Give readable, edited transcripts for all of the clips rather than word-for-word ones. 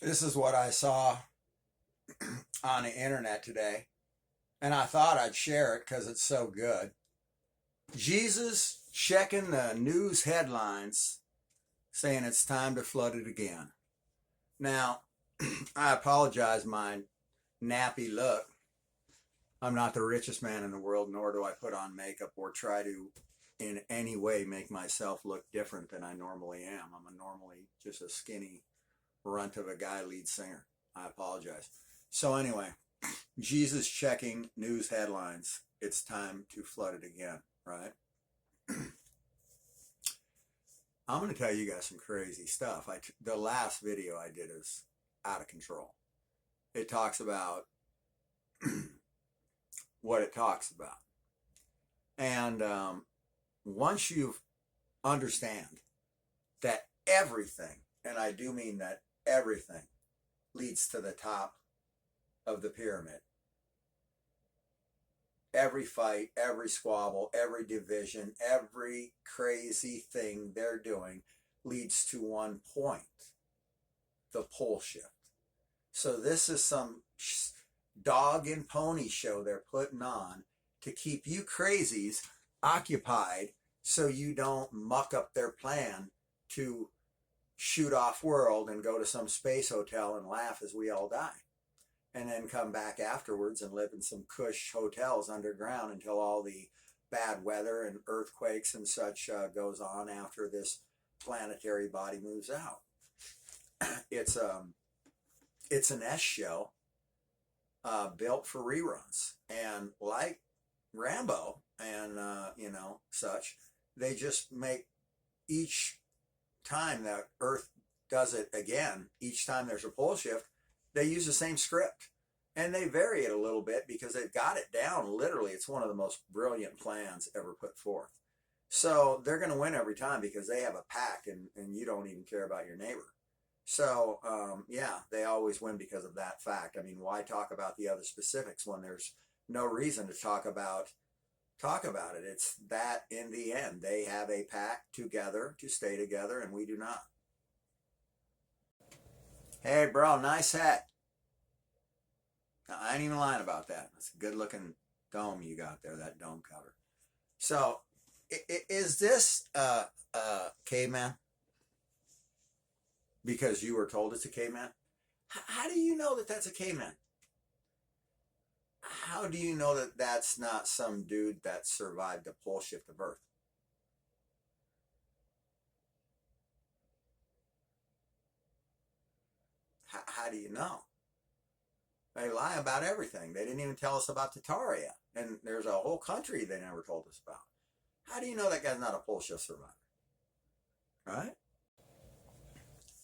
This is what I saw on the internet today, and I thought I'd share it because it's so good. Jesus checking the news headlines saying it's time to flood it again. Now, I apologize, my nappy look. I'm not the richest man in the world, nor do I put on makeup or try to in any way make myself look different than I normally am. I'm normally just a skinny runt of a guy lead singer. I apologize. So anyway, Jesus checking news headlines. It's time to flood it again, right? I'm going to tell you guys some crazy stuff. The last video I did is out of control. It talks about what it talks about. And once you understand that everything, and I do mean that everything, leads to the top of the pyramid. Every fight, every squabble, every division, every crazy thing they're doing leads to one point, the pole shift. So this is some dog and pony show they're putting on to keep you crazies occupied so you don't muck up their plan to shoot off world and go to some space hotel and laugh as we all die. And then come back afterwards and live in some cush hotels underground until all the bad weather and earthquakes and such goes on after this planetary body moves out. It's an S show built for reruns, and like Rambo and such, they just make each time that Earth does it again, each time there's a pole shift, they use the same script, and they vary it a little bit because they've got it down. Literally, it's one of the most brilliant plans ever put forth. So they're going to win every time because they have a pack, and you don't even care about your neighbor. So yeah, they always win because of that fact. I mean, why talk about the other specifics when there's no reason to talk about it? It's that in the end, they have a pact together to stay together, and we do not. Hey, bro, nice hat. Now, I ain't even lying about that. It's a good looking dome you got there, that dome cover. So, is this caveman? Because you were told it's a caveman? How do you know that that's a caveman? How do you know that that's not some dude that survived the pole shift of Earth? How do you know? They lie about everything. They didn't even tell us about Tataria. And there's a whole country they never told us about. How do you know that guy's not a pole shift survivor? Right?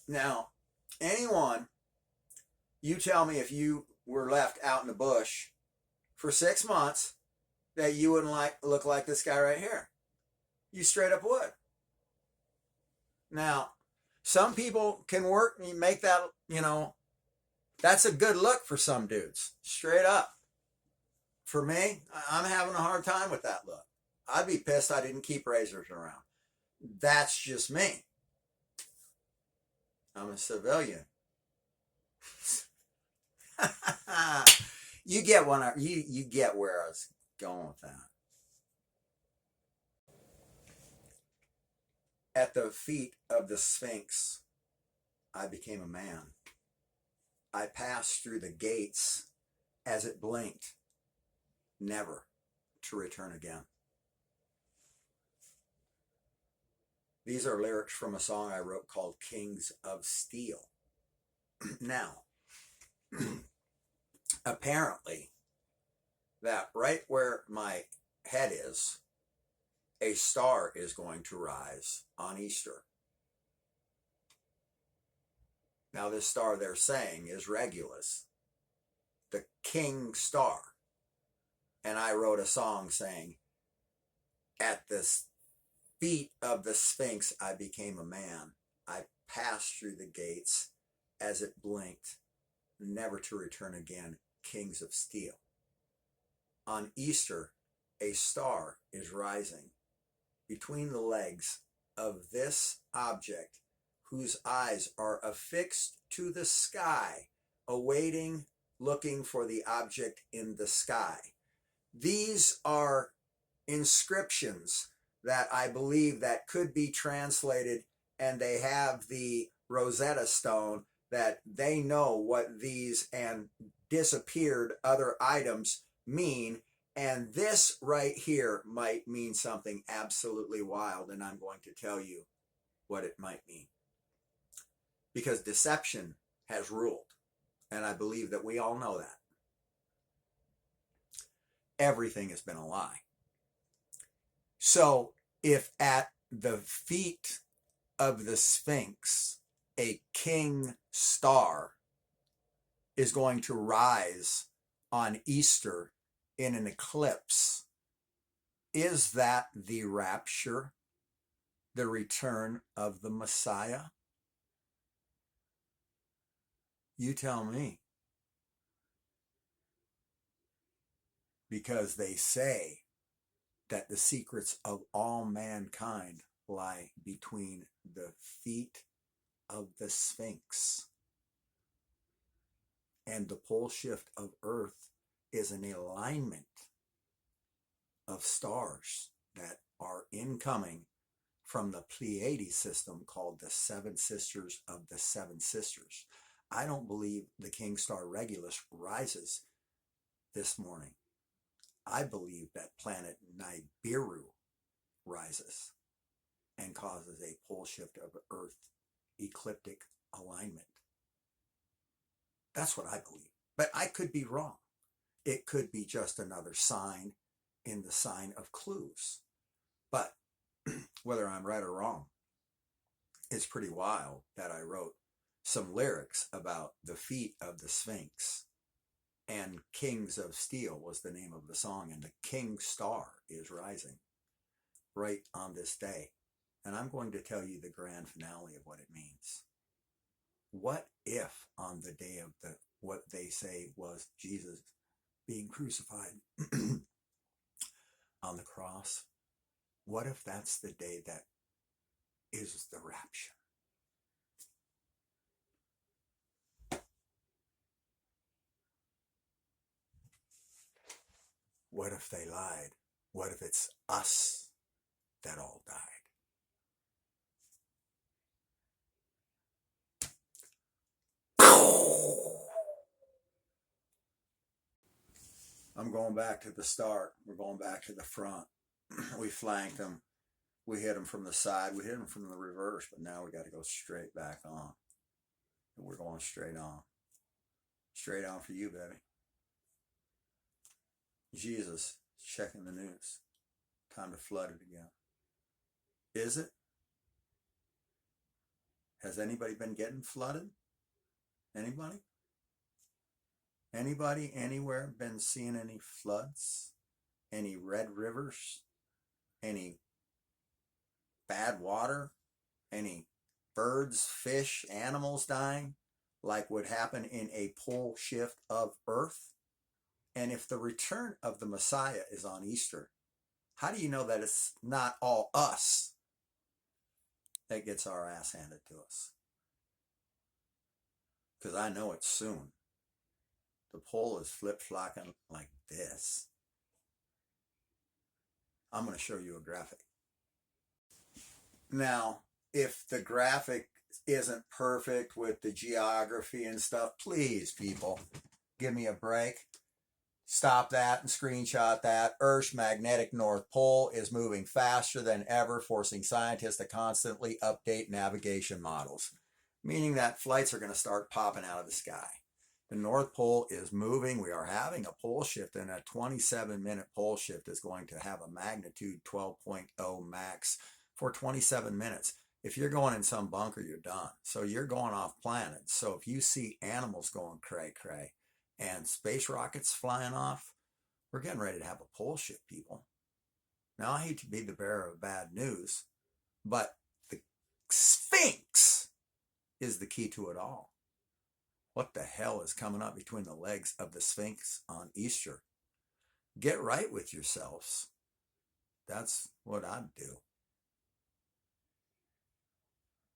Now, anyone, you tell me if you were left out in the bush for 6 months that you wouldn't look like this guy right here. You straight up would. Now, some people can work and make that, that's a good look for some dudes. Straight up. For me, I'm having a hard time with that look. I'd be pissed I didn't keep razors around. That's just me. I'm a civilian. You get you get where I was going with that. At the feet of the Sphinx, I became a man. I passed through the gates as it blinked, never to return again. These are lyrics from a song I wrote called Kings of Steel. Now, apparently, that right where my head is, a star is going to rise on Easter. Now, this star they're saying is Regulus, the king star. And I wrote a song saying, at the feet of the Sphinx, I became a man. I passed through the gates as it blinked, never to return again, Kings of Steel. On Easter, a star is rising between the legs of this object whose eyes are affixed to the sky, awaiting, looking for the object in the sky. These are inscriptions that I believe that could be translated, and they have the Rosetta Stone that they know what these and disappeared other items mean. And this right here might mean something absolutely wild, and I'm going to tell you what it might mean. Because deception has ruled, and I believe that we all know that. Everything has been a lie. So if at the feet of the Sphinx a king star is going to rise on Easter in an eclipse, is that the rapture, the return of the Messiah? You tell me. Because they say that the secrets of all mankind lie between the feet of the Sphinx. And the pole shift of Earth is an alignment of stars that are incoming from the Pleiades system called the Seven Sisters of the Seven Sisters. I don't believe the King Star Regulus rises this morning. I believe that planet Nibiru rises and causes a pole shift of Earth ecliptic alignment. That's what I believe. But I could be wrong. It could be just another sign in the sign of clues. But whether I'm right or wrong, it's pretty wild that I wrote some lyrics about the feet of the Sphinx. And Kings of Steel was the name of the song. And the King Star is rising right on this day. And I'm going to tell you the grand finale of what it means. What if on the day of what they say was Jesus being crucified on the cross, what if that's the day that is the rapture? What if they lied? What if it's us that all died? I'm going back to the start. We're going back to the front. We flanked them. We hit them from the side. We hit them from the reverse, but now we got to go straight back on. And we're going straight on. Straight on for you, baby. Jesus is checking the news. Time to flood it again. Is it? Has anybody been getting flooded? Anybody? Anybody anywhere been seeing any floods? Any red rivers? Any bad water? Any birds, fish, animals dying? Like would happen in a pole shift of Earth? And if the return of the Messiah is on Easter, how do you know that it's not all us that gets our ass handed to us? Because I know it's soon. The pole is flip-flopping like this. I'm going to show you a graphic. Now, if the graphic isn't perfect with the geography and stuff, please, people, give me a break. Stop that and screenshot that. Earth's magnetic North Pole is moving faster than ever, forcing scientists to constantly update navigation models, meaning that flights are going to start popping out of the sky. The North Pole is moving. We are having a pole shift, and a 27-minute pole shift is going to have a magnitude 12.0 max for 27 minutes. If you're going in some bunker, you're done. So you're going off planet. So if you see animals going cray-cray and space rockets flying off, we're getting ready to have a pole shift, people. Now, I hate to be the bearer of bad news, but the Sphinx is the key to it all. What the hell is coming up between the legs of the Sphinx on Easter? Get right with yourselves. That's what I'd do.